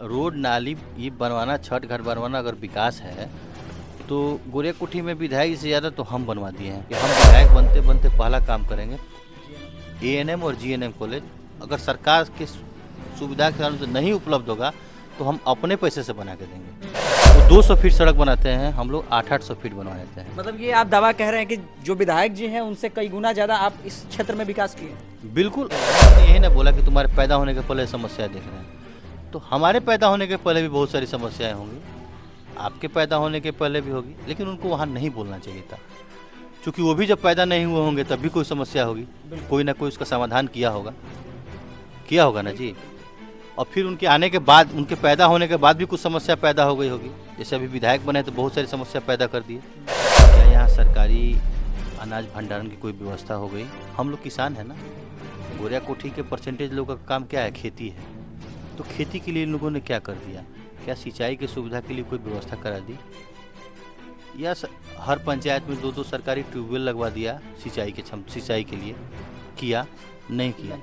Road नाली ये बनवाना, छठ घाट बनवाना अगर विकास है तो गोरियाकुठी में विधायक से ज़्यादा तो हम बनवा दिए हैं कि हम विधायक बनते बनते पहला काम करेंगे। एएनएम और जीएनएम कॉलेज अगर सरकार के सुविधा के अनुसार नहीं उपलब्ध होगा तो हम अपने पैसे से बना के देंगे। तो 200 फीट सड़क बनाते हैं हम लोग, 800 फीट बनवा देते हैं। मतलब ये आप दावा कह रहे हैं कि जो विधायक जी हैं उनसे कई गुना ज़्यादा आप इस क्षेत्र में विकास किए हैं? बिल्कुल, हमने यही ना बोला कि तुम्हारे पैदा होने के पहले समस्याएं देख रहे हैं, तो हमारे पैदा होने के पहले भी बहुत सारी समस्याएं होंगी, आपके पैदा होने के पहले भी होगी, लेकिन उनको वहाँ नहीं बोलना चाहिए था, क्योंकि वो भी जब पैदा नहीं हुए होंगे तब भी कोई समस्या होगी, कोई ना कोई उसका समाधान किया होगा ना जी। और फिर उनके आने के बाद, उनके पैदा होने के बाद भी कुछ समस्या पैदा हो गई होगी। जैसे अभी विधायक बने तो बहुत सारी समस्या पैदा कर दिए। क्या यहाँ सरकारी अनाज भंडारण की कोई व्यवस्था हो गई? हम लोग किसान हैं ना, गोरियाकोठी के परसेंटेज लोगों का काम क्या है? खेती है। तो खेती के लिए इन लोगों ने क्या कर दिया? क्या सिंचाई की सुविधा के लिए कोई व्यवस्था करा दी? या हर पंचायत में 2-2 सरकारी ट्यूबवेल लगवा दिया सिंचाई के लिए? किया? नहीं किया।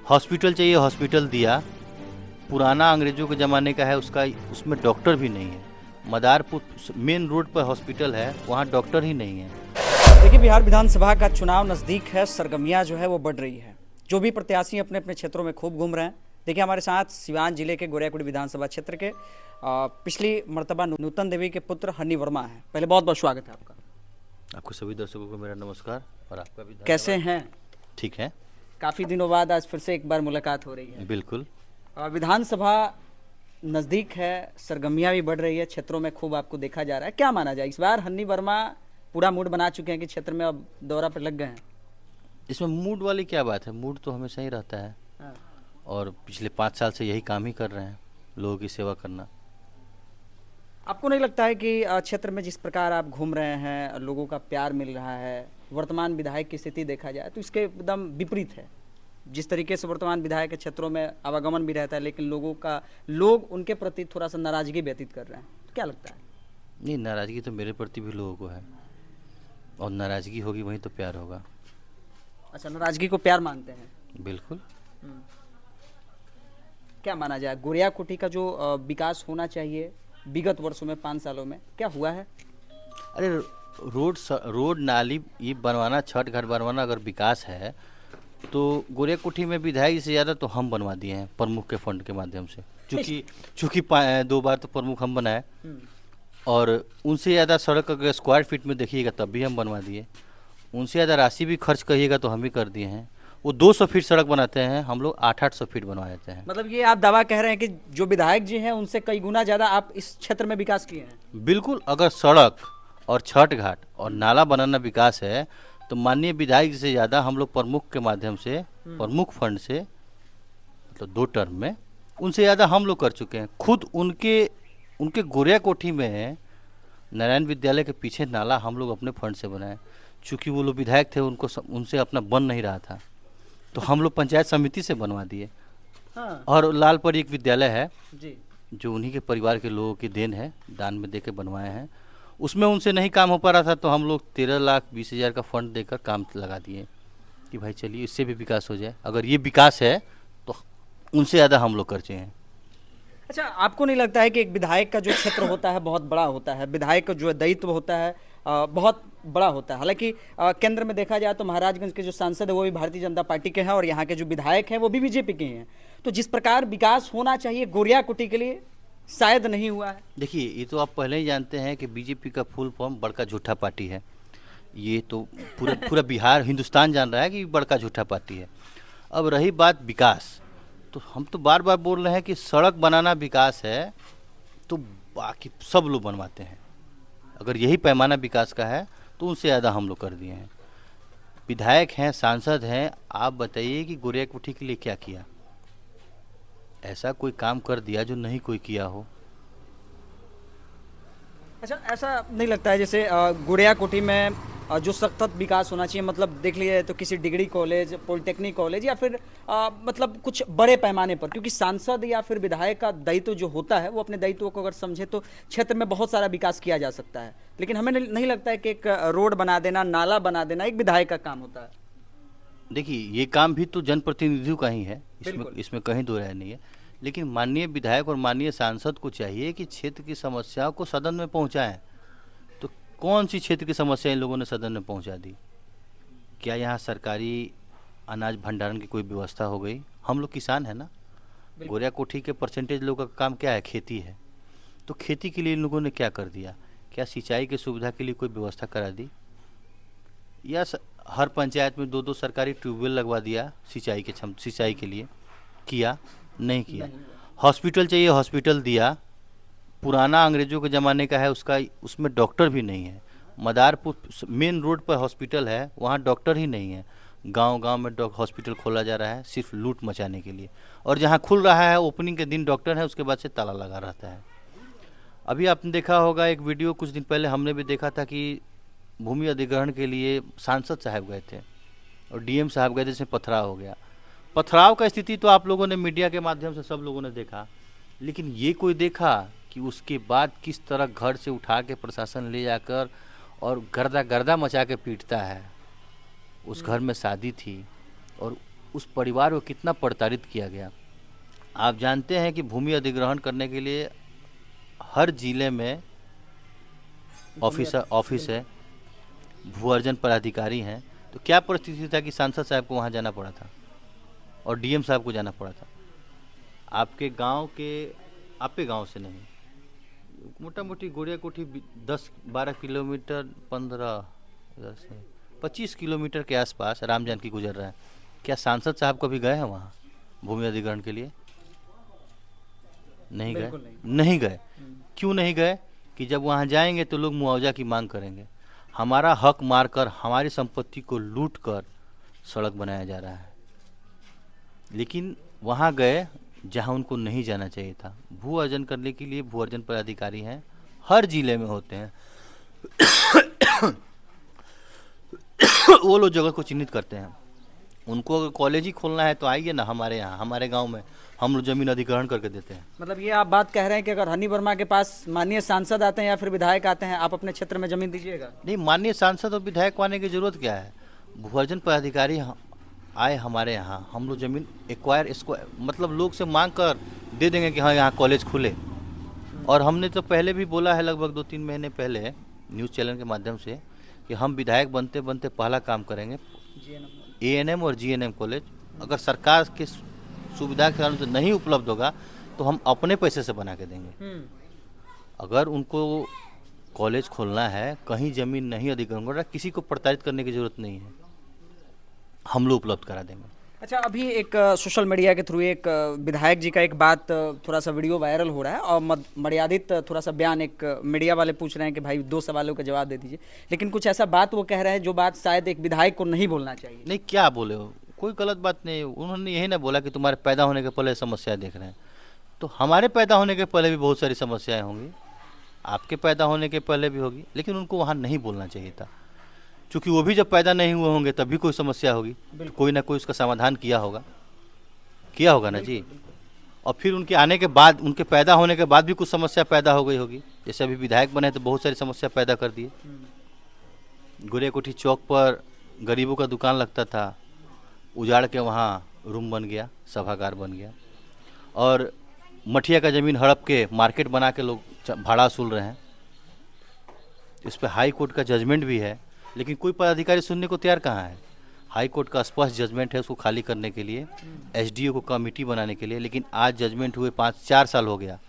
हॉस्पिटल चाहिए, हॉस्पिटल दिया, पुराना अंग्रेजों के ज़माने का है, उसमें डॉक्टर भी नहीं है। मदारपुर मेन रोड पर हॉस्पिटल है, वहाँ डॉक्टर ही नहीं है। देखिए, बिहार विधानसभा का चुनाव नज़दीक है, सरगर्मियाँ जो है वो बढ़ रही है। जो भी प्रत्याशी अपने अपने क्षेत्रों में खूब घूम रहे हैं। देखिए, हमारे साथ सिवान जिले के गोरियाकुटी विधानसभा क्षेत्र के पिछली मर्तबा नूतन देवी के पुत्र हनी वर्मा हैं। पहले बहुत बहुत स्वागत है आपका। आपको सभी दर्शकों को मेरा नमस्कार और आपका भी। कैसे हैं? ठीक है। काफ़ी दिनों बाद आज फिर से एक बार मुलाकात हो रही है। बिल्कुल। विधानसभा नज़दीक है, सरगर्मियाँ भी बढ़ रही है, क्षेत्रों में खूब आपको देखा जा रहा है। क्या माना जाए, इस बार हनी वर्मा पूरा मूड बना चुके हैं कि क्षेत्र में अब दौरा पर लग गए हैं? इसमें मूड वाली क्या बात है? मूड तो हमेशा ही रहता है। हाँ। और पिछले 5 साल से यही काम ही कर रहे हैं, लोगों की सेवा करना। आपको नहीं लगता है कि क्षेत्र में जिस प्रकार आप घूम रहे हैं, लोगों का प्यार मिल रहा है, वर्तमान विधायक की स्थिति देखा जाए तो इसके एकदम विपरीत है? जिस तरीके से वर्तमान विधायक के क्षेत्रों में आवागमन भी रहता है, लेकिन लोग उनके प्रति थोड़ा सा नाराजगी व्यतीत कर रहे हैं, तो क्या लगता है? नहीं, नाराज़गी तो मेरे प्रति भी लोगों को है, और नाराज़गी होगी वहीं तो प्यार होगा। अच्छा, नाराजगी को प्यार मानते हैं? बिल्कुल। क्या माना जाए, गोरियाकुटी का जो विकास होना चाहिए विगत वर्षों में 5 सालों में क्या हुआ है? अरे रोड नाली ये बनवाना, छठ घाट बनवाना अगर विकास है तो गोरियाकुठी में विधायक से ज़्यादा तो हम बनवा दिए हैं प्रमुख के फंड के माध्यम से, चूँकि 2 बार तो प्रमुख हम बनाए, और उनसे ज़्यादा सड़क अगर स्क्वायर फीट में देखिएगा तब भी हम बनवा दिए। उनसे ज़्यादा राशि भी खर्च करिएगा तो हम ही कर दिए हैं। वो 200 फीट सड़क बनाते हैं, हम लोग 800 फीट बनवा देते हैं। मतलब ये आप दावा कह रहे हैं कि जो विधायक जी हैं उनसे कई गुना ज़्यादा आप इस क्षेत्र में विकास किए हैं? बिल्कुल। अगर सड़क और छठ घाट और नाला बनाना विकास है तो माननीय विधायक से ज़्यादा हम लोग प्रमुख के माध्यम से, प्रमुख फंड से, मतलब 2 टर्म में उनसे ज़्यादा हम लोग कर चुके हैं। खुद उनके गोरियाकोठी में नारायण विद्यालय के पीछे नाला हम लोग अपने फंड से बनाए। चूँकि वो लोग विधायक थे, उनसे अपना बन नहीं रहा था, तो हम लोग पंचायत समिति से बनवा दिए। हाँ। और लालपुर एक विद्यालय है जी, जो उन्हीं के परिवार के लोगों की देन है, दान में देके बनवाए हैं। उसमें उनसे नहीं काम हो पा रहा था तो हम लोग 13,20,000 का फंड देकर काम लगा दिए कि भाई चलिए इससे भी विकास हो जाए। अगर ये विकास है तो उनसे ज़्यादा हम लोग खर्चे हैं। अच्छा, आपको नहीं लगता है कि एक विधायक का जो क्षेत्र होता है बहुत बड़ा होता है, विधायक का जो दायित्व होता है बहुत बड़ा होता है? हालांकि केंद्र में देखा जाए तो महाराजगंज के जो सांसद है वो भी भारतीय जनता पार्टी के हैं और यहाँ के जो विधायक हैं वो भी बीजेपी के हैं। तो जिस प्रकार विकास होना चाहिए गोरियाकुटी के लिए शायद नहीं हुआ है। देखिए, ये तो आप पहले ही जानते हैं कि बीजेपी का फुल फॉर्म बड़का झूठा पार्टी है। ये तो पूरा बिहार, हिंदुस्तान जान रहा है कि बड़का झूठा पार्टी है। अब रही बात विकास, तो हम तो बार बार बोल रहे हैं कि सड़क बनाना विकास है तो बाकी सब लोग बनवाते हैं। अगर यही पैमाना विकास का है तो उनसे ज़्यादा हम लोग कर दिए हैं। विधायक हैं, सांसद हैं, आप बताइए कि गोरियाकुठी के लिए क्या किया? ऐसा कोई काम कर दिया जो नहीं कोई किया हो? अच्छा, ऐसा नहीं लगता है जैसे गोरियाकुटी में जो सख्त विकास होना चाहिए, मतलब देख लीजिए तो किसी डिग्री कॉलेज, पॉलिटेक्निक कॉलेज, या फिर मतलब कुछ बड़े पैमाने पर, क्योंकि सांसद या फिर विधायक का दायित्व जो होता है वो अपने दायित्व को अगर समझे तो क्षेत्र में बहुत सारा विकास किया जा सकता है। लेकिन हमें नहीं लगता है कि एक रोड बना देना, नाला बना देना एक विधायक का काम होता है। देखिए, ये काम भी तो जनप्रतिनिधियों का ही है, इसमें कहीं दो राय नहीं है। लेकिन माननीय विधायक और माननीय सांसद को चाहिए कि क्षेत्र की समस्याओं को सदन में पहुंचाएं। तो कौन सी क्षेत्र की समस्या इन लोगों ने सदन में पहुंचा दी? क्या यहाँ सरकारी अनाज भंडारण की कोई व्यवस्था हो गई? हम लोग किसान हैं ना। गोरिया कोठी के परसेंटेज लोगों का काम क्या है? खेती है। तो खेती के लिए इन लोगों ने क्या कर दिया? क्या सिंचाई की सुविधा के लिए कोई व्यवस्था करा दी? या हर पंचायत में 2-2 सरकारी ट्यूबवेल लगवा दिया सिंचाई के लिए? किया? नहीं किया। हॉस्पिटल चाहिए, हॉस्पिटल दिया। पुराना अंग्रेजों के ज़माने का है, उसमें डॉक्टर भी नहीं है। मदारपुर मेन रोड पर हॉस्पिटल है, वहाँ डॉक्टर ही नहीं है। गांव-गांव में हॉस्पिटल खोला जा रहा है सिर्फ लूट मचाने के लिए, और जहाँ खुल रहा है ओपनिंग के दिन डॉक्टर है, उसके बाद से ताला लगा रहता है। अभी आपने देखा होगा एक वीडियो, कुछ दिन पहले हमने भी देखा था कि भूमि अधिग्रहण के लिए सांसद साहब गए थे और डीएम साहब गए थे, जिसमें पथराव हो गया। पथराव का स्थिति तो आप लोगों ने मीडिया के माध्यम से सब लोगों ने देखा, लेकिन ये कोई देखा कि उसके बाद किस तरह घर से उठा के प्रशासन ले जाकर और गर्दा गर्दा मचा के पीटता है। उस घर में शादी थी और उस परिवार को कितना प्रताड़ित किया गया। आप जानते हैं कि भूमि अधिग्रहण करने के लिए हर जिले में ऑफिस है, भू अर्जन पदाधिकारी हैं। तो क्या परिस्थिति था कि सांसद साहब को वहाँ जाना पड़ा था और डीएम साहब को जाना पड़ा था? आपके गांव से नहीं, मोटा मोटी गोरिया कोठी 10-12 किलोमीटर, 15-25 किलोमीटर के आसपास राम जानकी गुजर रहा है। क्या सांसद साहब कभी गए हैं वहाँ भूमि अधिग्रहण के लिए? नहीं गए। नहीं गए। क्यों नहीं गए? कि जब वहाँ जाएंगे तो लोग मुआवजा की मांग करेंगे। हमारा हक मारकर, हमारी संपत्ति को लूट कर सड़क बनाया जा रहा है। लेकिन वहाँ गए जहाँ उनको नहीं जाना चाहिए था। भू अर्जन करने के लिए भू अर्जन पदाधिकारी हैं, हर जिले में होते हैं। वो लोग जगह को चिन्हित करते हैं। उनको अगर कॉलेज ही खोलना है तो आइए ना हमारे यहाँ, हमारे गांव में हम लोग जमीन अधिग्रहण करके देते हैं। मतलब ये आप बात कह रहे हैं कि अगर हनी वर्मा के पास माननीय सांसद आते हैं या फिर विधायक आते हैं, आप अपने क्षेत्र में जमीन दीजिएगा? नहीं, माननीय सांसद और विधायक आने की जरूरत क्या है? भू अर्जन पदाधिकारी आए हमारे यहाँ, हम लोग जमीन एक्वायर इसको मतलब लोग से मांग कर दे देंगे कि हाँ यहाँ कॉलेज खुले। और हमने तो पहले भी बोला है, लगभग 2-3 महीने पहले न्यूज़ चैनल के माध्यम से, कि हम विधायक बनते बनते पहला काम करेंगे एएनएम और जीएनएम कॉलेज। अगर सरकार के सुविधा के कारण से नहीं उपलब्ध होगा तो हम अपने पैसे से बना के देंगे। अगर उनको कॉलेज खोलना है, कहीं ज़मीन नहीं अधिग्रहण कर रहा, किसी को प्रताड़ित करने की ज़रूरत नहीं है, हम लोग उपलब्ध करा देंगे। अच्छा, अभी एक सोशल मीडिया के थ्रू एक विधायक जी का एक बात, थोड़ा सा वीडियो वायरल हो रहा है और मर्यादित थोड़ा सा बयान, एक मीडिया वाले पूछ रहे हैं कि भाई 2 सवालों का जवाब दे दीजिए, लेकिन कुछ ऐसा बात वो कह रहे हैं जो बात शायद एक विधायक को नहीं बोलना चाहिए। नहीं, क्या बोले हो? कोई गलत बात नहीं। उन्होंने यही ना बोला कि तुम्हारे पैदा होने के पहले समस्या देख रहे हैं। तो हमारे पैदा होने के पहले भी बहुत सारी समस्याएं होंगी, आपके पैदा होने के पहले भी होगी, लेकिन उनको वहाँ नहीं बोलना चाहिए था। क्योंकि वो भी जब पैदा नहीं हुए होंगे तब भी कोई समस्या होगी, तो कोई ना कोई उसका समाधान किया होगा ना जी। और फिर उनके आने के बाद, उनके पैदा होने के बाद भी कुछ समस्या पैदा हो गई होगी। जैसे अभी विधायक बने तो बहुत सारी समस्या पैदा कर दिए। गोरिया कोठी चौक पर गरीबों का दुकान लगता था, उजाड़ के वहाँ रूम बन गया, सभागार बन गया। और मठिया का ज़मीन हड़प के मार्केट बना के लोग भाड़ा वसूल रहे हैं। इस पर हाई कोर्ट का जजमेंट भी है, लेकिन कोई पदाधिकारी सुनने को तैयार कहाँ है। हाई कोर्ट का स्पष्ट जजमेंट है उसको खाली करने के लिए, एसडीओ को कमेटी बनाने के लिए, लेकिन आज जजमेंट हुए 4 साल हो गया,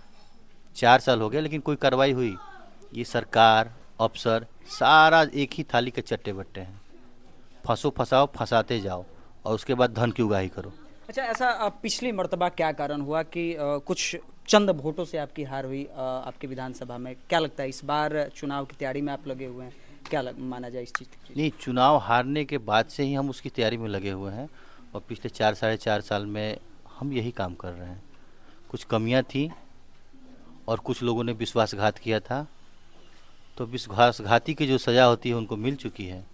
4 साल हो गया, लेकिन कोई कार्रवाई हुई? ये सरकार, अफसर सारा एक ही थाली के चट्टे बट्टे हैं। फंसाओ, फंसाते जाओ और उसके बाद धन की उगाही करो। अच्छा, ऐसा पिछली मर्तबा क्या कारण हुआ कि कुछ चंद वोटों से आपकी हार हुई आपके विधानसभा में? क्या लगता है इस बार चुनाव की तैयारी में आप लगे हुए हैं, क्या माना जाए इस चीज़? नहीं, चुनाव हारने के बाद से ही हम उसकी तैयारी में लगे हुए हैं और पिछले 4-4.5 साल में हम यही काम कर रहे हैं। कुछ कमियां थी और कुछ लोगों ने विश्वासघात किया था, तो विश्वासघाती की जो सज़ा होती है उनको मिल चुकी है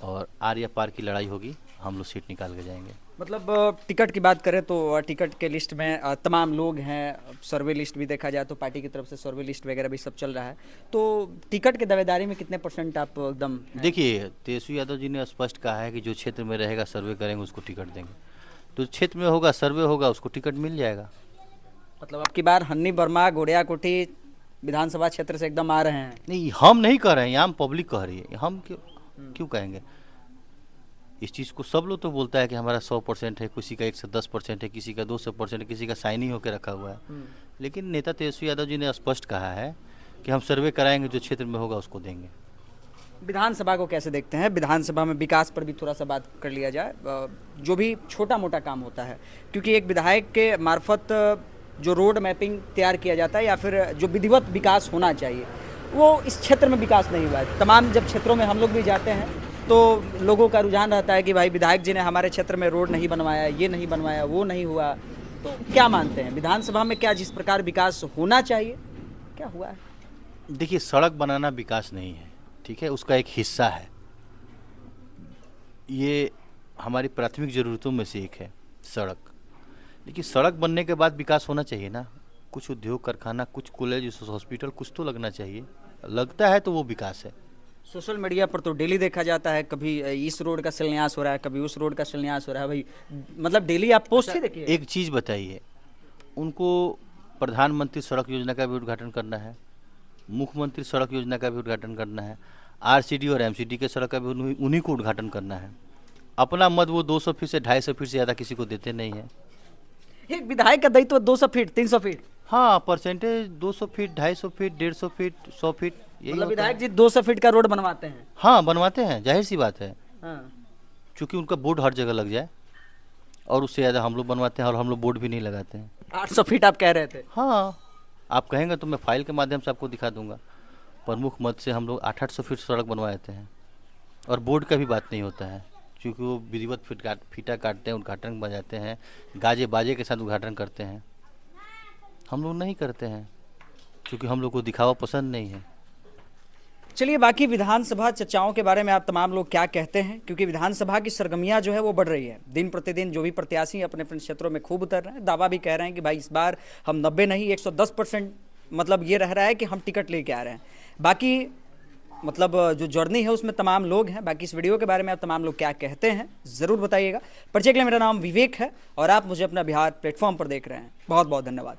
और आर या पार की लड़ाई होगी, हम लोग सीट निकाल के जाएंगे। मतलब टिकट की बात करें तो टिकट के लिस्ट में तमाम लोग हैं, सर्वे लिस्ट भी देखा जाए तो पार्टी की तरफ से सर्वे लिस्ट वगैरह भी सब चल रहा है, तो टिकट की दावेदारी में कितने % आप एकदम? देखिए, तेजस्वी यादव जी ने स्पष्ट कहा है कि जो क्षेत्र में रहेगा सर्वे करेंगे उसको टिकट देंगे। तो क्षेत्र में होगा, सर्वे होगा, उसको टिकट मिल जाएगा। मतलब अब की बार हन्नी वर्मा गोड़िया कोठी विधानसभा क्षेत्र से एकदम आ रहे हैं। नहीं, हम नहीं कह रहे हैं, यहाँ पब्लिक कह रही है, हम क्यों कहेंगे इस चीज़ को। सब लोग तो बोलता है कि हमारा 100% है, किसी का 110% है, किसी का 200% है, किसी का साइन ही होकर रखा हुआ है। लेकिन नेता तेजस्वी यादव जी ने स्पष्ट कहा है कि हम सर्वे कराएंगे, जो क्षेत्र में होगा उसको देंगे। विधानसभा को कैसे देखते हैं? विधानसभा में विकास पर भी थोड़ा सा बात कर लिया जाए। जो भी छोटा मोटा काम होता है, क्योंकि एक विधायक के मार्फत जो रोड मैपिंग तैयार किया जाता है या फिर जो विधिवत विकास होना चाहिए, वो इस क्षेत्र में विकास नहीं हुआ है। तमाम जब क्षेत्रों में हम लोग भी जाते हैं तो लोगों का रुझान रहता है कि भाई विधायक जी ने हमारे क्षेत्र में रोड नहीं बनवाया, ये नहीं बनवाया, वो नहीं हुआ। तो क्या मानते हैं, विधानसभा में क्या जिस प्रकार विकास होना चाहिए क्या हुआ है? देखिए, सड़क बनाना विकास नहीं है, ठीक है, उसका एक हिस्सा है। ये हमारी प्राथमिक ज़रूरतों में से एक है सड़क। लेकिन सड़क बनने के बाद विकास होना चाहिए ना, कुछ उद्योग कारखाना, कुछ कॉलेज, हॉस्पिटल, कुछ तो लगना चाहिए। लगता है तो वो विकास है। सोशल मीडिया पर तो डेली देखा जाता है, कभी इस रोड का शिलान्यास हो रहा है, कभी उस रोड का शिलान्यास हो रहा है। भाई मतलब डेली आप पोस्ट ही देखिए। एक चीज़ बताइए, उनको प्रधानमंत्री सड़क योजना का भी उद्घाटन करना है, मुख्यमंत्री सड़क योजना का भी उद्घाटन करना है, आरसीडी और एमसीडी के सड़क का भी उन्हीं को उद्घाटन करना है। अपना मत वो 200 फीट से 250 फीट से ज़्यादा किसी को देते नहीं है। एक विधायक का दायित्व 200 फीट 300 फीट, हाँ, percentage 200 feet, 250 feet, 150 feet, 100 feet, यही मतलब होता विधायक है। जी 200 फीट का रोड बनवाते हैं। हाँ, बनवाते हैं, जाहिर सी बात है, हाँ। क्योंकि उनका बोर्ड हर जगह लग जाए। और उससे ज़्यादा हम लोग बनवाते हैं, और हम लोग बोर्ड भी नहीं लगाते हैं। 800 फीट आप कह रहे थे। हाँ, आप कहेंगे तो मैं फाइल के माध्यम से आपको दिखा दूंगा। प्रमुख मत से हम लोग 800 फीट सड़क बनवा देते हैं, और बोर्ड का भी बात नहीं होता है, क्योंकि वो विधिवत फीता काटते हैं, उद्घाटन बजाते हैं, गाजे बाजे के साथ उद्घाटन करते हैं। हम लोग नहीं करते हैं, क्योंकि हम लोग को दिखावा पसंद नहीं है। चलिए, बाकी विधानसभा चर्चाओं के बारे में आप तमाम लोग क्या कहते हैं, क्योंकि विधानसभा की सरगर्मियां जो है वो बढ़ रही है। दिन प्रतिदिन जो भी प्रत्याशी अपने अपने क्षेत्रों में खूब उतर रहे हैं, दावा भी कह रहे हैं कि भाई इस बार हम 90 नहीं 110% मतलब ये रह रहा है कि हम टिकट लेके आ रहे हैं। बाकी मतलब जो जर्नी है उसमें तमाम लोग हैं। बाकी इस वीडियो के बारे में आप तमाम लोग क्या कहते हैं ज़रूर बताइएगा। परिचय के लिए मेरा नाम विवेक है और आप मुझे अपना बिहार प्लेटफॉर्म पर देख रहे हैं। बहुत बहुत धन्यवाद।